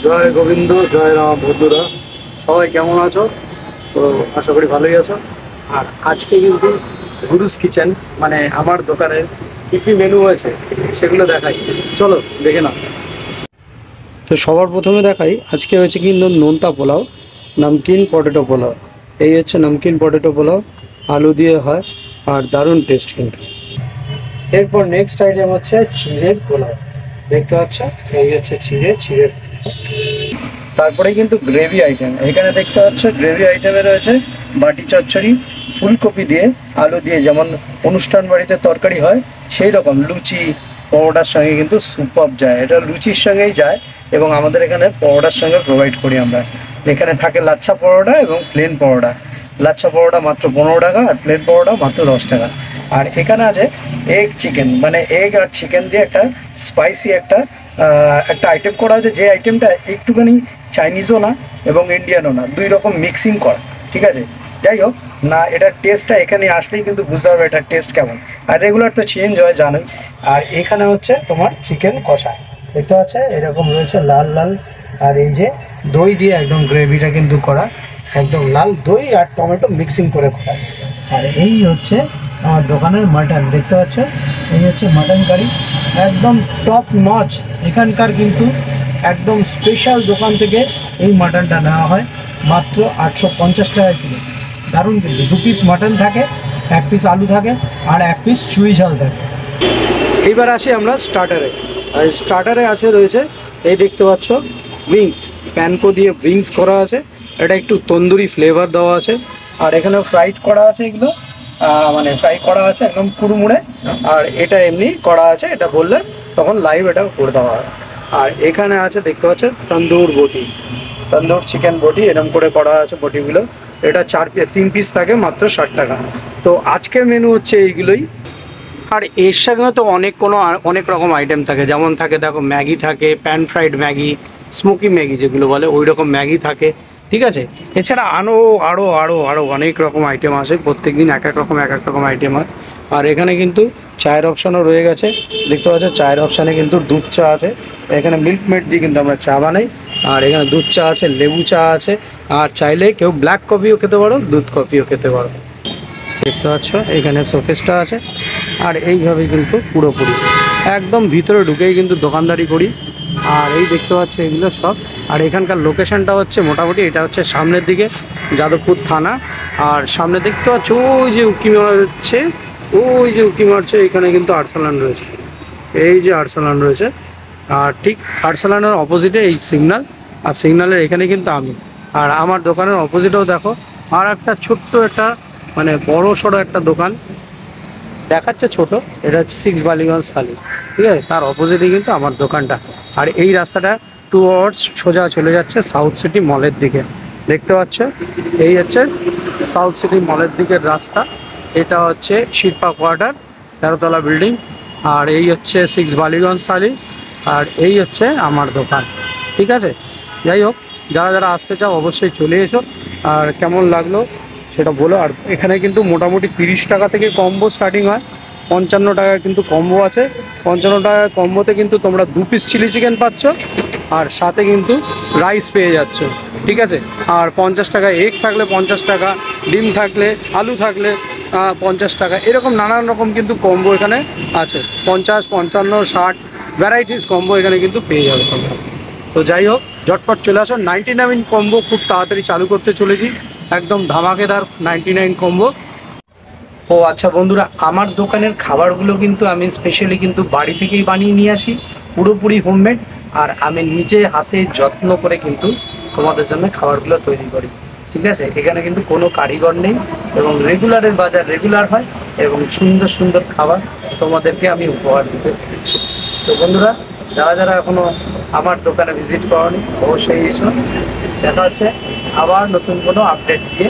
জয় গোবিন্দ, জয় রাম। বন্ধুরা সবাই কেমন আছো? তো আশা করি ভালোই আছো। আর আজকে কিন্তু গুরুস কিচেন মানে আমার দোকানের কী কী মেনু আছে সেগুলো দেখাই, চলো দেখে নাও। তো সবার প্রথমে দেখাই আজকে হচ্ছে কিন্তু নোনতা পোলাও, নামকিন পটেটো পোলাও। এই হচ্ছে নামকিন পটেটো পোলাও, আলু দিয়ে হয় আর দারুণ টেস্ট কিন্তু। এরপর নেক্সট আইটেম হচ্ছে চিড়ের পোলাও, দেখতে পাচ্ছ এই হচ্ছে চিড়ের। তারপরে কিন্তু গ্রেভি আইটেম, এখানে দেখতে পাচ্ছ গ্রেভি আইটেমে রয়েছে বাটি চচ্চড়ি, ফুলকপি দিয়ে আলু দিয়ে, যেমন অনুষ্ঠান বাড়িতে তরকারি হয় সেই রকম লুচি পরোটার সঙ্গে কিন্তু সুপার যায়। এটা লুচির সঙ্গেই যায় এবং আমাদের এখানে পরোটার সঙ্গে প্রোভাইড করি আমরা। এখানে থাকে লাচ্ছা পরোটা এবং প্লেন পরোটা। লাচ্ছা পরোটা মাত্র 15 টাকা আর প্লেন পরোটা মাত্র 10 টাকা। আর এখানে আছে এগ চিকেন, মানে এগ আর চিকেন দিয়ে একটা স্পাইসি একটা আইটেম করা হয়েছে, যে আইটেমটা একটুখানি চাইনিজও না এবং ইন্ডিয়ানও না, দুই রকম মিক্সিং করা। ঠিক আছে, যাই হোক না, এটার টেস্টটা এখানে আসলেই কিন্তু বুঝতে পারবে এটার টেস্ট কেমন। আর রেগুলার তো চেঞ্জ হয় জানোই। আর এখানে হচ্ছে তোমার চিকেন কষা, দেখতে পাচ্ছে এরকম রয়েছে লাল লাল। আর এই যে দই দিয়ে একদম গ্রেভিটা কিন্তু করা, একদম লাল দই আর টমেটো মিক্সিং করে করা। আর এই হচ্ছে আমার দোকানের মাটন, দেখতে পাচ্ছ এই হচ্ছে মাটন কারি, একদম টপ নচ। এখানকার কিন্তু একদম স্পেশাল দোকান থেকে এই মাটনটা নেওয়া হয়, মাত্র 850 টাকা কিলো। দারুণ কিন্তু, 2 পিস মাটন থাকে, 1 পিস আলু থাকে আর 1 পিস চুই ঝাল থাকে। এইবার আসি আমরা স্টার্টারে। আর স্টার্টারে রয়েছে এই দেখতে পাচ্ছ উইংস, প্যানকো দিয়ে উইংস করা আছে। এটা একটু তন্দুরি ফ্লেভার দেওয়া আছে। আর এখানে ফ্রাইড করা আছে, এগুলো মানে ফ্রাই করা আছে একদম কুড়মুড়ে। আর এটা এমনি করা আছে, এটা বললে তখন লাইভ এটা করে দেওয়া হয়। আর এখানে আছে দেখতে পাচ্ছ তন্দুর বটি, তন্দুর চিকেন বটি, এরকম করে করা আছে বটিগুলো। এটা 3 পিস থাকে, মাত্র 60 টাকা। তো আজকের মেনু হচ্ছে এইগুলোই। আর এর সঙ্গে তো অনেক রকম আইটেম থাকে, যেমন থাকে দেখো ম্যাগি থাকে, pan fried Maggi, smoky Maggi যেগুলো বলে ওই রকম ম্যাগি থাকে। ঠিক আছে, এছাড়া আরও অনেক রকম আইটেম আসে, প্রত্যেকদিন এক এক রকম আইটেম হয়। আর এখানে কিন্তু চায়ের অপশানও রয়ে গেছে, দেখতে পাচ্ছ চায়ের অপশানে কিন্তু দুধ চা আছে। এখানে মিল্ক মেড দিয়ে কিন্তু আমরা চা বানাই। আর এখানে দুধ চা আছে, লেবু চা আছে, আর চাইলে কেউ ব্ল্যাক কফিও খেতে পারো, দুধ কফিও খেতে পারো। দেখতে পাচ্ছ এখানে শোকেসটা আছে। আর এইভাবেই কিন্তু পুরোপুরি একদম ভিতরে ঢুকেই কিন্তু দোকানদারি করি। আর এই দেখতে পাচ্ছ এগুলো সব। আর এখানকার লোকেশনটা হচ্ছে মোটামুটি, এটা হচ্ছে সামনের দিকে যাদবপুর থানা। আর সামনে দেখতে পাচ্ছ ওই যে উঁকি মারছে, এখানে কিন্তু আরসালান রয়েছে, এই যে আরসালান রয়েছে। আর ঠিক আরসালানের অপোজিটে এই সিগনাল, আর সিগনালের এখানে কিন্তু আমি। আর আমার দোকানের অপোজিটেও দেখো আর একটা ছোট্ট একটা মানে বড় সড়ো একটা দোকান দেখাচ্ছে ছোট, এটা হচ্ছে 6 বালিগঞ্জ থালি। ঠিক আছে, তার অপোজিটে কিন্তু আমার দোকানটা। আর এই রাস্তাটা 2 আওয়ার্স সোজা চলে যাচ্ছে সাউথ সিটি মলের দিকে, দেখতে পাচ্ছ এই হচ্ছে সাউথ সিটি মলের দিকের রাস্তা। এটা হচ্ছে শিল্পা কোয়ার্টার, 13তলা বিল্ডিং। আর এই হচ্ছে 6 বালিগঞ্জ থালি, আর এই হচ্ছে আমার দোকান। ঠিক আছে, যাই হোক যারা যারা আসতে চাও অবশ্যই চলে এসো। আর কেমন লাগলো সেটা বলো। আর এখানে কিন্তু মোটামুটি 30 টাকা থেকে কম্বো স্টার্টিং হয়, 55 টাকায় কিন্তু কম্বো আছে। 55 টাকায় কম্বোতে কিন্তু তোমরা 2 পিস চিলি চিকেন পাচ্ছ, আর সাথে কিন্তু রাইস পেয়ে যাচ্ছ। ঠিক আছে, আর 50 টাকা এগ থাকলে 50 টাকা, ডিম থাকলে, আলু থাকলে 50 টাকা, এরকম নানান রকম কিন্তু কম্বো এখানে আছে। 50, 55, 60 ভ্যারাইটিস কম্বো এখানে কিন্তু পেয়ে যাবে তোমরা। তো যাই হোক ঝটপট চলে আসো। 99 কম্বো খুব তাড়াতাড়ি চালু করতে চলেছি, একদম ধামাকেদার 99 কম্বো। ও আচ্ছা বন্ধুরা, আমার দোকানের খাবারগুলো কিন্তু আমি স্পেশালি কিন্তু বাড়ি থেকেই বানিয়ে নিয়ে আসি, পুরোপুরি হোমমেড। আর আমি নিজে হাতে যত্ন করে কিন্তু তোমাদের জন্য খাবারগুলো তৈরি করি। ঠিক আছে, এখানে কিন্তু কোনো কারিগর নেই এবং রেগুলারের বাজার রেগুলার হয় এবং সুন্দর সুন্দর খাবার তোমাদেরকে আমি উপহার দিতে। তো বন্ধুরা, যারা যারা এখনও আমার দোকানে ভিজিট করনি অবশ্যই এসো। দেখা হচ্ছে আবার নতুন কোনো আপডেট দিয়ে।